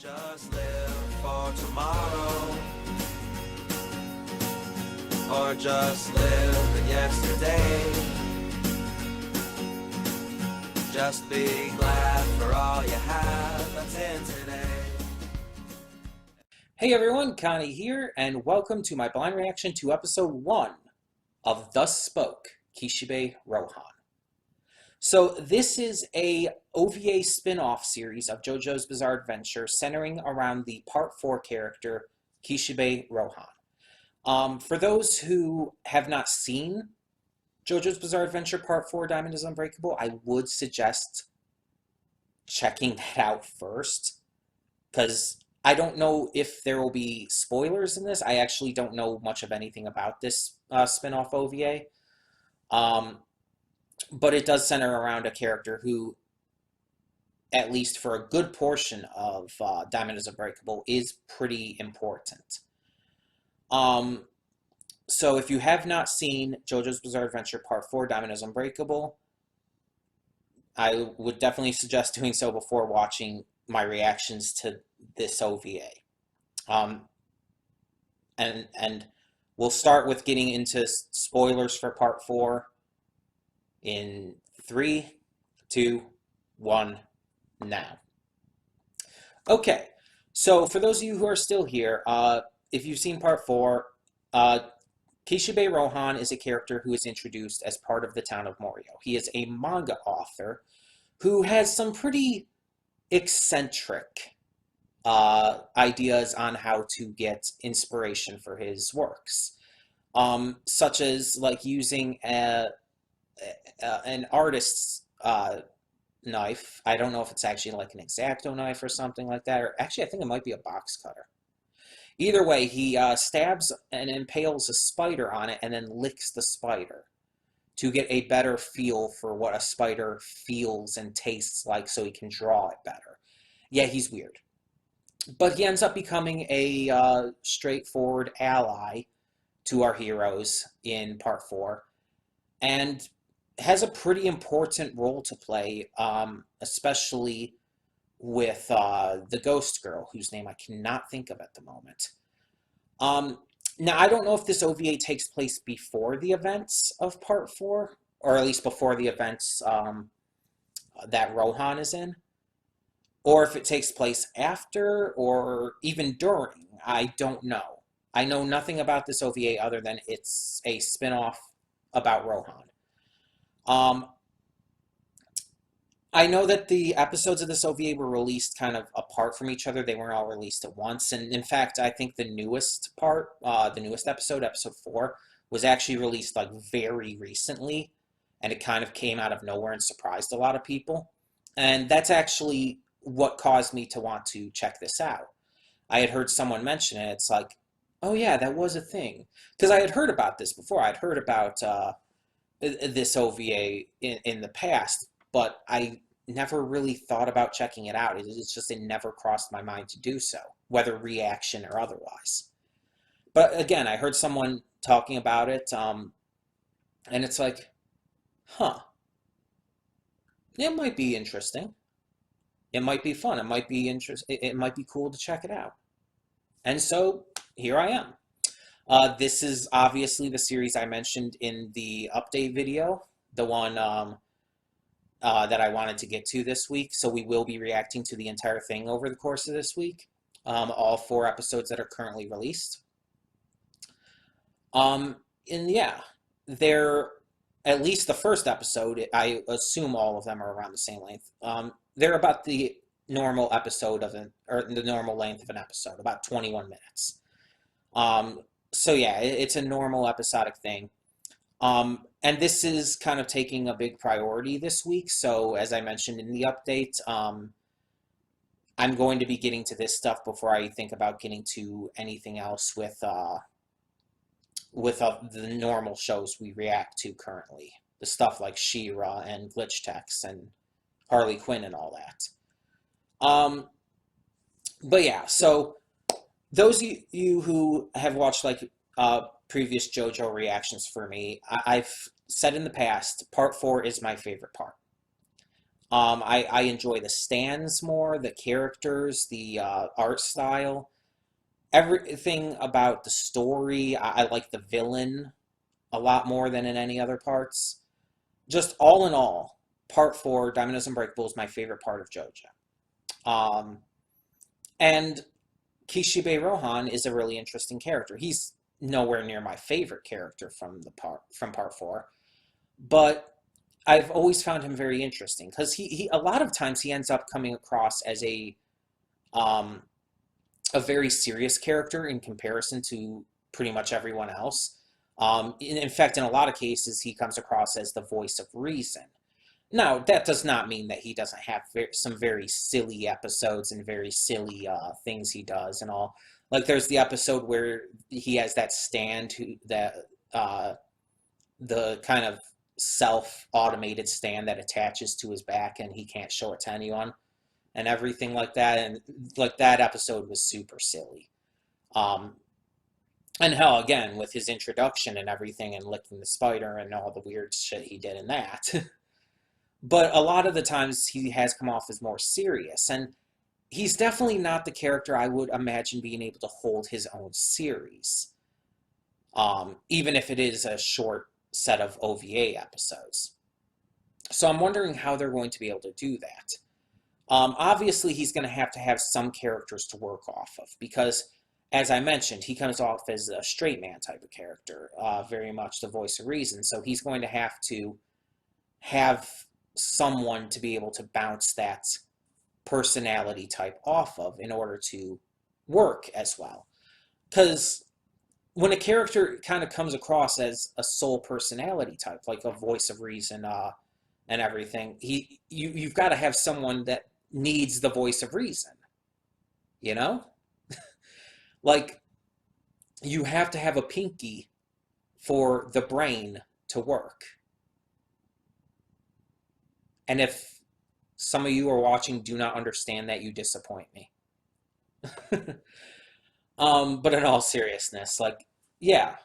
Don't just live for tomorrow, or just live in yesterday. Just be glad for all you have that's in today. Hey everyone, Connie here, and welcome to my blind reaction to episode 1 of Thus Spoke, Kishibe Rohan. So this is a OVA spin-off series of JoJo's Bizarre Adventure centering around the Part 4 character, Kishibe Rohan. For those who have not seen JoJo's Bizarre Adventure Part 4 Diamond is Unbreakable, I would suggest checking that out first, because I don't know if there will be spoilers in this. I actually don't know much of anything about this spin-off OVA. But it does center around a character who, at least for a good portion of Diamond is Unbreakable, is pretty important. So if you have not seen JoJo's Bizarre Adventure Part 4 Diamond is Unbreakable, I would definitely suggest doing so before watching my reactions to this OVA. And we'll start with getting into spoilers for Part 4 in 3, 2, 1, now. Okay, so for those of you who are still here, if you've seen Part 4, Kishibe Rohan is a character who is introduced as part of the town of Morio. He is a manga author who has some pretty eccentric ideas on how to get inspiration for his works, such as like using an artist's knife. I don't know if it's actually like an X-Acto knife or something like that, or actually I think it might be a box cutter. Either way, he stabs and impales a spider on it and then licks the spider to get a better feel for what a spider feels and tastes like so he can draw it better. Yeah, he's weird. But he ends up becoming a straightforward ally to our heroes in Part 4, and has a pretty important role to play, especially with the ghost girl, whose name I cannot think of at the moment. Now, I don't know if this OVA takes place before the events of Part 4, or at least before the events that Rohan is in, or if it takes place after, or even during. I don't know. I know nothing about this OVA other than it's a spin-off about Rohan. I know that the episodes of this OVA were released kind of apart from each other. They weren't all released at once. And in fact, I think the newest part, the newest episode, episode 4, was actually released like very recently. And it kind of came out of nowhere and surprised a lot of people. And that's actually what caused me to want to check this out. I had heard someone mention it. It's like, oh yeah, that was a thing. Because I had heard about this before. I'd heard about this OVA in the past, but I never really thought about checking it out. It's just it never crossed my mind to do so, whether reaction or otherwise. But again, I heard someone talking about it, and it's like, huh, it might be interesting. It might be fun. It might be It might be cool to check it out. And so here I am. This is obviously the series I mentioned in the update video, the one that I wanted to get to this week. So we will be reacting to the entire thing over the course of this week, all 4 episodes that are currently released. And yeah, they're, at least the first episode, I assume all of them are around the same length. They're about the normal episode of or the normal length of an episode, about 21 minutes. So yeah, it's a normal episodic thing. And this is kind of taking a big priority this week. So as I mentioned in the update, I'm going to be getting to this stuff before I think about getting to anything else with the normal shows we react to currently. The stuff like She-Ra and Glitch Techs and Harley Quinn and all that. But yeah, so those of you who have watched like previous JoJo reactions for me, I've said in the past, Part 4 is my favorite part. I enjoy the stands more, the characters, the art style, everything about the story. I like the villain a lot more than in any other parts. Just all in all, part four, Diamond Unbreakable, is my favorite part of JoJo. Um, and Kishibe Rohan is a really interesting character. He's nowhere near my favorite character from part four, but I've always found him very interesting because he a lot of times he ends up coming across as um, a very serious character in comparison to pretty much everyone else. In fact, in a lot of cases, he comes across as the voice of reason. Now, that does not mean that he doesn't have some very silly episodes and very silly things he does and all. Like, there's the episode where he has that stand uh, the kind of self-automated stand that attaches to his back and he can't show it to anyone and everything like that. And like that episode was super silly. Um, and hell, again, with his introduction and everything and licking the spider and all the weird shit he did in that. But a lot of the times he has come off as more serious. And he's definitely not the character I would imagine being able to hold his own series, even if it is a short set of OVA episodes. So I'm wondering how they're going to be able to do that. Obviously, he's going to have some characters to work off of because, as I mentioned, he comes off as a straight man type of character, very much the voice of reason. So he's going to have someone to be able to bounce that personality type off of in order to work as well. Because when a character kind of comes across as a sole personality type, like a voice of reason and everything, you've got to have someone that needs the voice of reason, you know? Like, you have to have a pinky for the brain to work. And if some of you are watching do not understand that, you disappoint me. But in all seriousness, like, yeah,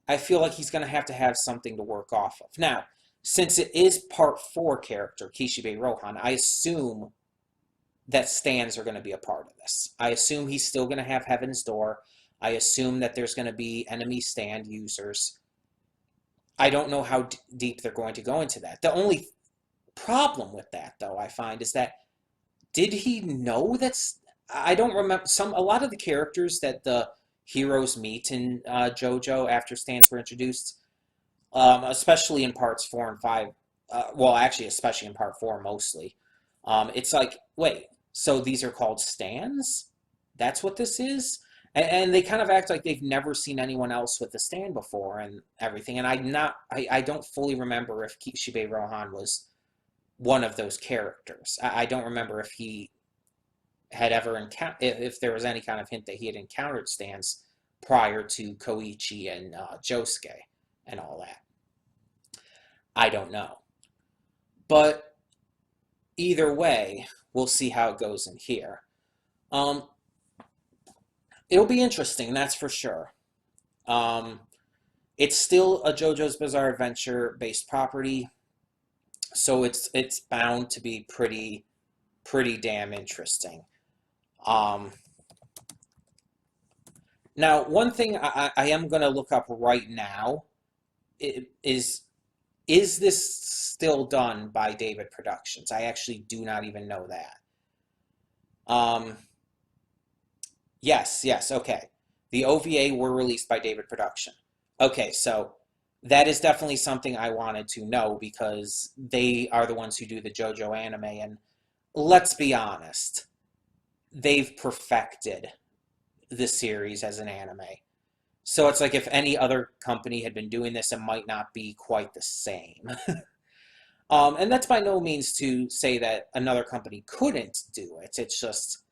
I feel like he's going to have something to work off of. Now, since it is part four character, Kishibe Rohan, I assume that stands are going to be a part of this. I assume he's still going to have Heaven's Door. I assume that there's going to be enemy stand users. I don't know how deep they're going to go into that. The only problem with that, though, I find, is that did he know that's... I don't remember... A lot of the characters that the heroes meet in JoJo after stands were introduced, especially in parts 4 and 5, well, actually, especially in part 4, mostly, it's like, wait, so these are called stands? That's what this is? And they kind of act like they've never seen anyone else with a stand before and everything. And I don't fully remember if Kishibe Rohan was one of those characters. I don't remember if he had ever if there was any kind of hint that he had encountered stands prior to Koichi and Josuke and all that. I don't know. But either way, we'll see how it goes in here. It'll be interesting, that's for sure. It's still a JoJo's Bizarre Adventure based property, so it's bound to be pretty damn interesting. Now, one thing I am going to look up right now is this still done by David Productions? I actually do not even know that. Yes, okay. The OVA were released by David Production. Okay, so that is definitely something I wanted to know because they are the ones who do the JoJo anime, and let's be honest, they've perfected the series as an anime. So it's like if any other company had been doing this, it might not be quite the same. And that's by no means to say that another company couldn't do it. It's just,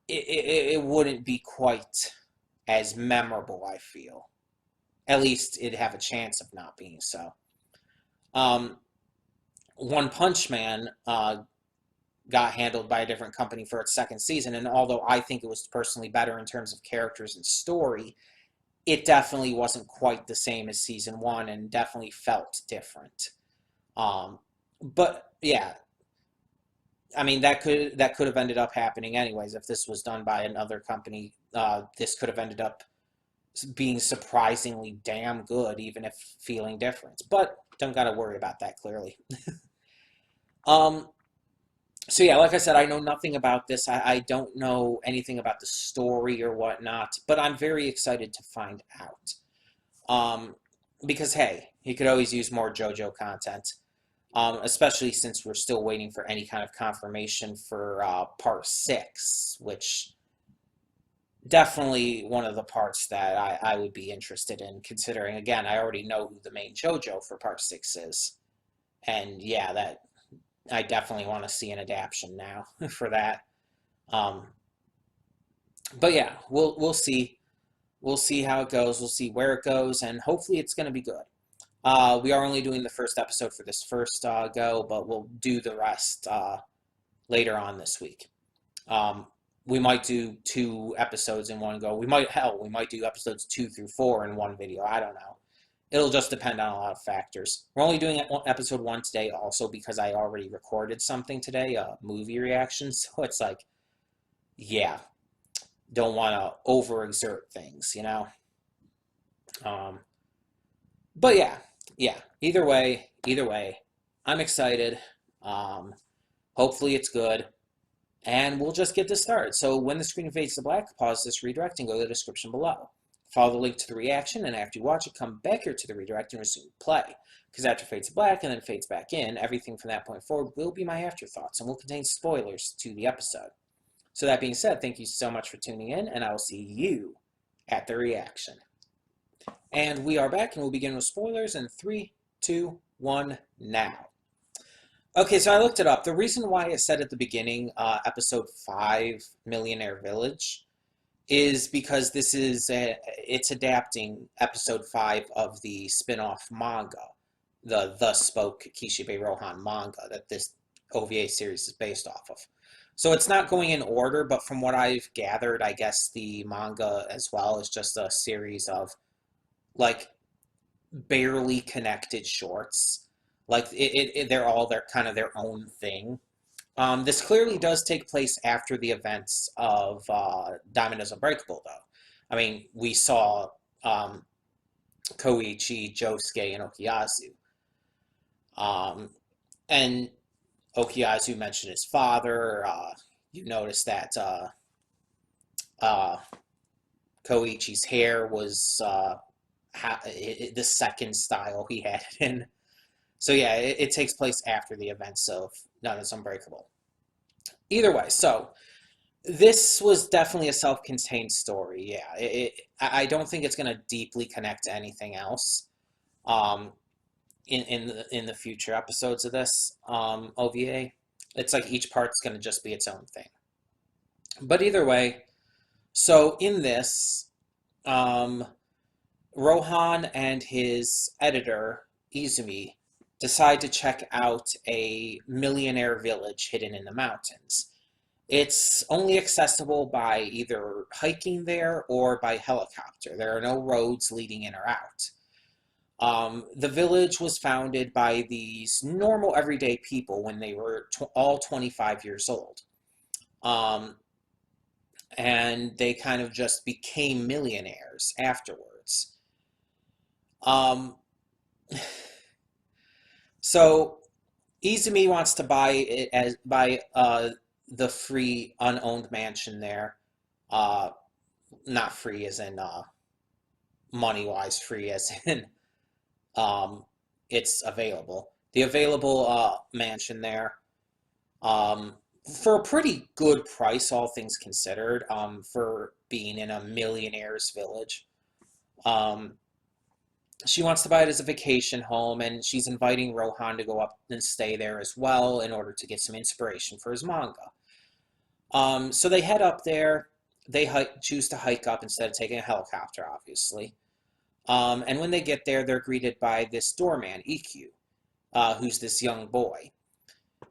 it wouldn't be quite as memorable, I feel. At least it'd have a chance of not being so. One Punch Man got handled by a different company for its second season, and although I think it was personally better in terms of characters and story, it definitely wasn't quite the same as season one and definitely felt different. But yeah, I mean that could have ended up happening anyways if this was done by another company. This could have ended up being surprisingly damn good, even if feeling different. But don't got to worry about that clearly. Um, so yeah, like I said, I know nothing about this. I don't know anything about the story or whatnot, but I'm very excited to find out. Um, because hey, he could always use more JoJo content. Especially since we're still waiting for any kind of confirmation for part six, which definitely one of the parts that I would be interested in, considering, again, I already know who the main JoJo for part six is. And yeah, that I definitely want to see an adaptation now for that. Um, but yeah, we'll see. We'll see how it goes. We'll see where it goes, and hopefully it's going to be good. We are only doing the first episode for this first go, but we'll do the rest later on this week. Um, we might do 2 episodes in one go. We might do episodes 2 through 4 in one video. I don't know. It'll just depend on a lot of factors. We're only doing episode 1 today also because I already recorded something today, a movie reaction. So it's like, yeah, don't want to overexert things, you know? Um, but yeah. Either way, I'm excited. Um, hopefully it's good. And we'll just get this started. So when the screen fades to black, pause this redirect and go to the description below. Follow the link to the reaction, and after you watch it, come back here to the redirect and resume play. Because after it fades to black and then fades back in, everything from that point forward will be my afterthoughts and will contain spoilers to the episode. So that being said, thank you so much for tuning in, and I will see you at the reaction. And we are back, and we'll begin with spoilers in 3, 2, 1, now. Okay, so I looked it up. The reason why it said at the beginning, episode 5, Millionaire Village, is because it's adapting episode 5 of the spin-off manga, the Thus Spoke Kishibe Rohan manga that this OVA series is based off of. So it's not going in order, but from what I've gathered, I guess the manga as well is just a series of like barely connected shorts. Like they're all kind of their own thing. This clearly does take place after the events of Diamond is Unbreakable, though. I mean, we saw Koichi, Josuke, and Okuyasu. And Okuyasu mentioned his father. You notice that uh, Koichi's hair was the second style he had it in. So yeah, it takes place after the events of None is Unbreakable. Either way, so this was definitely a self-contained story. Yeah, I don't think it's going to deeply connect to anything else. Um, in the future episodes of this OVA, it's like each part's going to just be its own thing. But either way, so in this, Rohan and his editor Izumi decide to check out a millionaire village hidden in the mountains. It's only accessible by either hiking there or by helicopter. There are no roads leading in or out. The village was founded by these normal everyday people when they were all 25 years old. And they kind of just became millionaires afterwards. Um, so Izumi wants to buy the free unowned mansion there. Not free as in money wise, free as in um, it's available. The available mansion there for a pretty good price, all things considered, for being in a millionaire's village. Um, she wants to buy it as a vacation home, and she's inviting Rohan to go up and stay there as well in order to get some inspiration for his manga. So they head up there. They choose to hike up instead of taking a helicopter, obviously. And when they get there, they're greeted by this doorman, EQ, who's this young boy.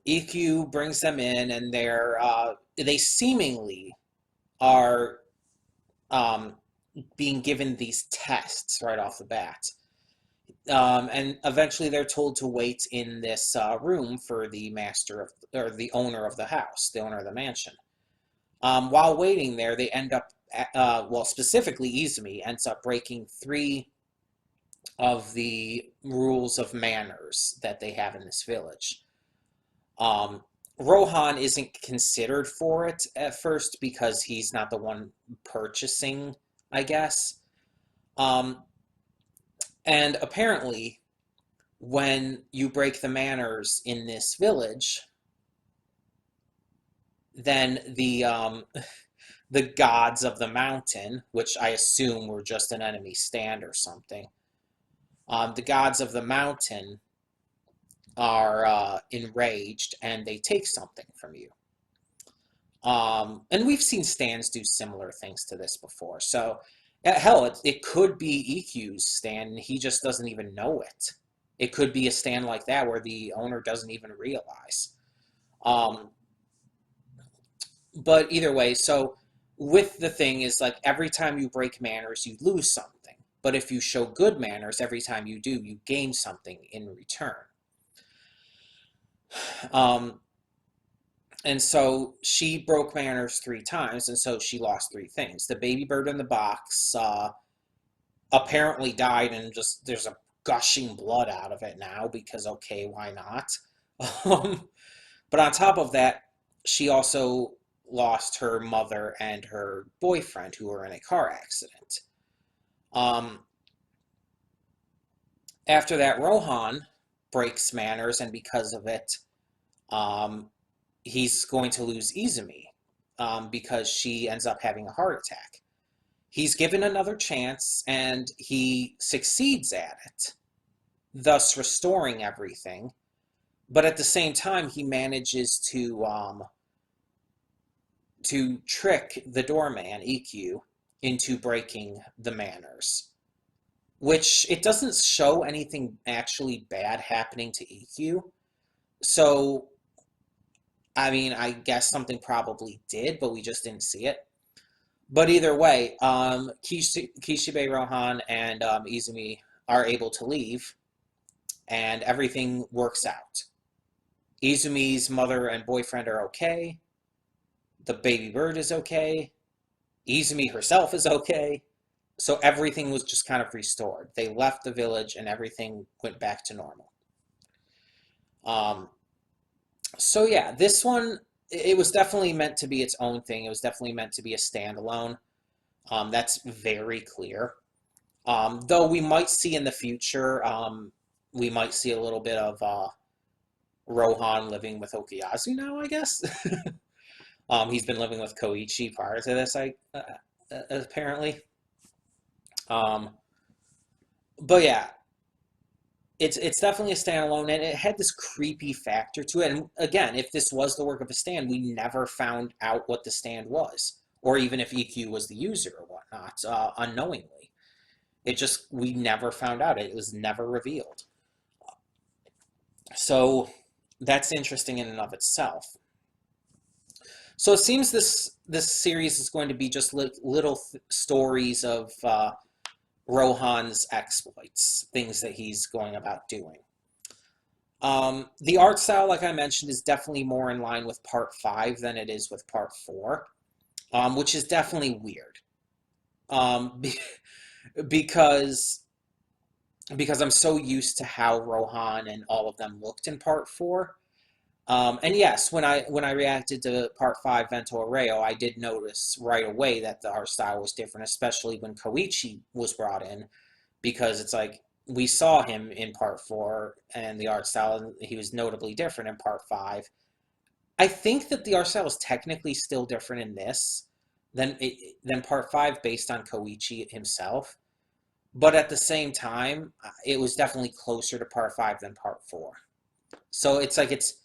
EQ brings them in, and they seemingly are being given these tests right off the bat. And eventually they're told to wait in this room for the or the owner of the house, the owner of the mansion. While waiting there, they end up, well, specifically Izumi ends up breaking three of the rules of manners that they have in this village. Um, Rohan isn't considered for it at first because he's not the one purchasing, I guess. Um, and apparently, when you break the manners in this village, then the gods of the mountain, which I assume were just an enemy stand or something, the gods of the mountain are enraged and they take something from you. And we've seen stands do similar things to this before. So, hell, it could be EQ's stand and he just doesn't even know it. It could be a stand like that where the owner doesn't even realize. Um, but either way, so with the thing is like every time you break manners, you lose something. But if you show good manners, every time you do, you gain something in return. Um, and so she broke manners three times, and so she lost three things. The baby bird in the box apparently died, and just there's a gushing blood out of it now because, okay, why not? But on top of that, she also lost her mother and her boyfriend who were in a car accident. Um, After that, Rohan breaks manners, and because of it, um, he's going to lose Izumi because she ends up having a heart attack. He's given another chance, and he succeeds at it, thus restoring everything. But at the same time, he manages to trick the doorman EQ into breaking the manners, which it doesn't show anything actually bad happening to EQ. So, I mean, I guess something probably did, but we just didn't see it. But either way, Kishibe Rohan and Izumi are able to leave, and everything works out. Izumi's mother and boyfriend are okay. The baby bird is okay. Izumi herself is okay. So everything was just kind of restored. They left the village and everything went back to normal. Um, so yeah, this one, it was definitely meant to be its own thing. It was definitely meant to be a standalone. That's very clear. Though we might see in the future, we might see a little bit of Rohan living with Okuyasu now, I guess. He's been living with Koichi prior to this, apparently. Um, but yeah, it's definitely a standalone, and it had this creepy factor to it. And again, if this was the work of a stand, we never found out what the stand was, or even if EQ was the user or whatnot, unknowingly. We never found out. It was never revealed. So that's interesting in and of itself. So it seems this series is going to be just little stories of Rohan's exploits, things that he's going about doing. The art style, like I mentioned, is definitely more in line with Part 5 than it is with Part 4, which is definitely weird. Because I'm so used to how Rohan and all of them looked in Part 4. And yes, when I reacted to Part 5 Vento Arreo, I did notice right away that the art style was different, especially when Koichi was brought in, because it's like we saw him in Part 4 and the art style, and he was notably different in Part 5. I think that the art style is technically still different in this than Part 5 based on Koichi himself. But at the same time, it was definitely closer to Part 5 than Part 4. So it's like it's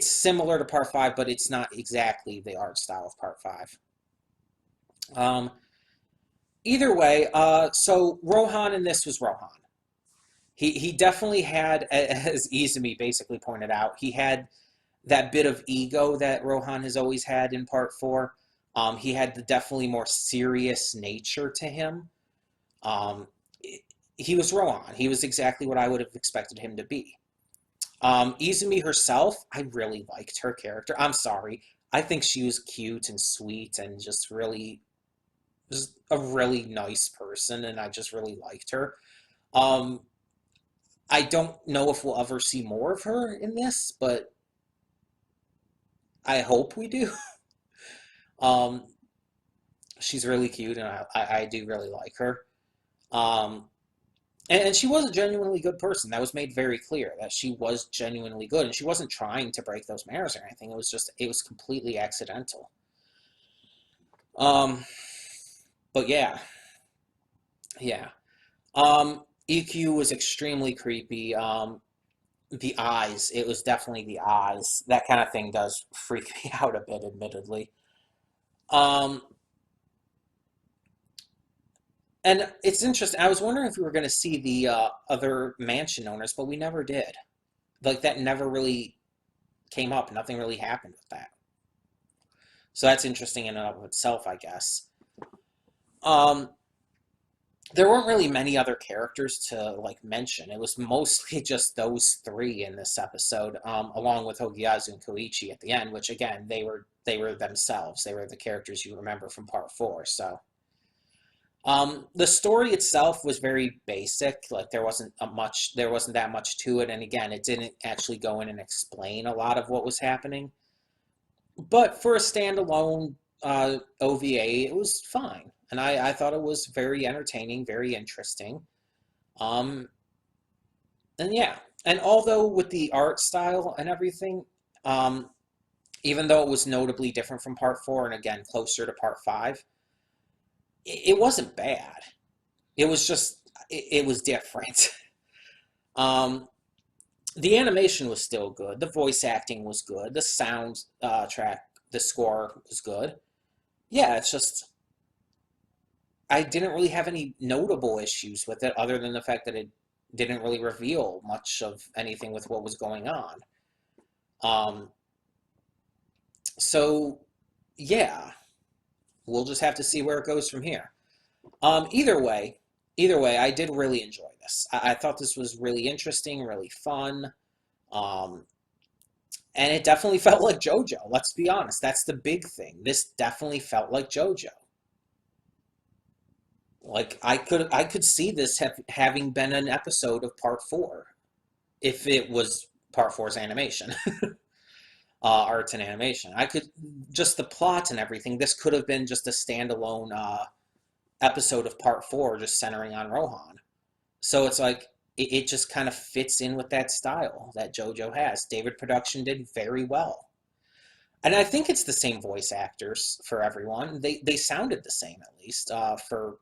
similar to Part 5, but it's not exactly the art style of Part 5. Either way, so Rohan in this was Rohan. He definitely had, as Izumi basically pointed out, he had that bit of ego that Rohan has always had in Part 4. He had the definitely more serious nature to him. he was Rohan. He was exactly what I would have expected him to be. Izumi herself, I really liked her character. I'm sorry. I think she was cute and sweet and just a really nice person, and I just really liked her. Um, I don't know if we'll ever see more of her in this, but I hope we do. Um, she's really cute, and I do really like her. Um, and she was a genuinely good person. That was made very clear that she was genuinely good, and she wasn't trying to break those mirrors or anything. It was completely accidental. Um, but yeah, yeah. EQ was extremely creepy. The eyes, it was definitely the eyes. That kind of thing does freak me out a bit, admittedly. Um, and it's interesting. I was wondering if we were going to see the other mansion owners, but we never did. Like that never really came up. Nothing really happened with that. So that's interesting in and of itself, I guess. Um, there weren't really many other characters to like mention. It was mostly just those three in this episode, along with Hogyazu and Koichi at the end, which again they were themselves. They were the characters you remember from part four. So the story itself was very basic. Like there wasn't that much to it, and again, it didn't actually go in and explain a lot of what was happening. But for a standalone OVA, it was fine, and I thought it was very entertaining, very interesting. Um, and yeah, and although with the art style and everything, um, even though it was notably different from part four, and again closer to part five, it wasn't bad. It was just it was different. Um, the animation was still good. The voice acting was good. The sound track, the score was good. Yeah, it's just I didn't really have any notable issues with it other than the fact that it didn't really reveal much of anything with what was going on. Um, so yeah, we'll just have to see where it goes from here. Um, either way, either way, I did really enjoy this. I thought this was really interesting, really fun. Um, and it definitely felt like JoJo. Let's be honest. That's the big thing. This definitely felt like JoJo. Like I could see this having been an episode of Part Four if it was Part Four's animation, arts and animation. I could just the plot and everything. This could have been just a standalone episode of Part Four, just centering on Rohan. So it's like it just kind of fits in with that style that JoJo has. David Production did very well. And I think it's the same voice actors for everyone. They sounded the same at least for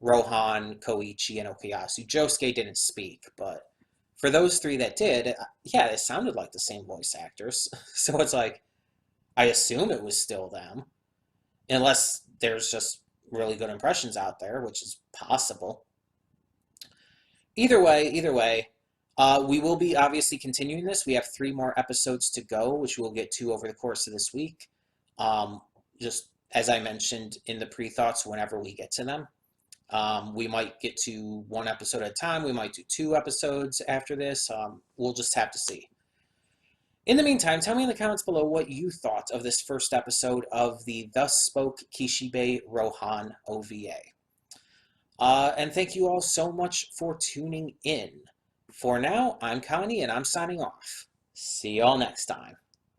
Rohan, Koichi, and Okuyasu. Josuke didn't speak, but for those three that did, yeah, it sounded like the same voice actors. So it's like, I assume it was still them, unless there's just really good impressions out there, which is possible. Either way, we will be obviously continuing this. We have three more episodes to go, which we'll get to over the course of this week. Just as I mentioned in the pre-thoughts, whenever we get to them. We might get to one episode at a time. We might do two episodes after this. We'll just have to see. In the meantime, tell me in the comments below what you thought of this first episode of the Thus Spoke Kishibe Rohan OVA. And thank you all so much for tuning in. For now, I'm Connie, and I'm signing off. See y'all next time.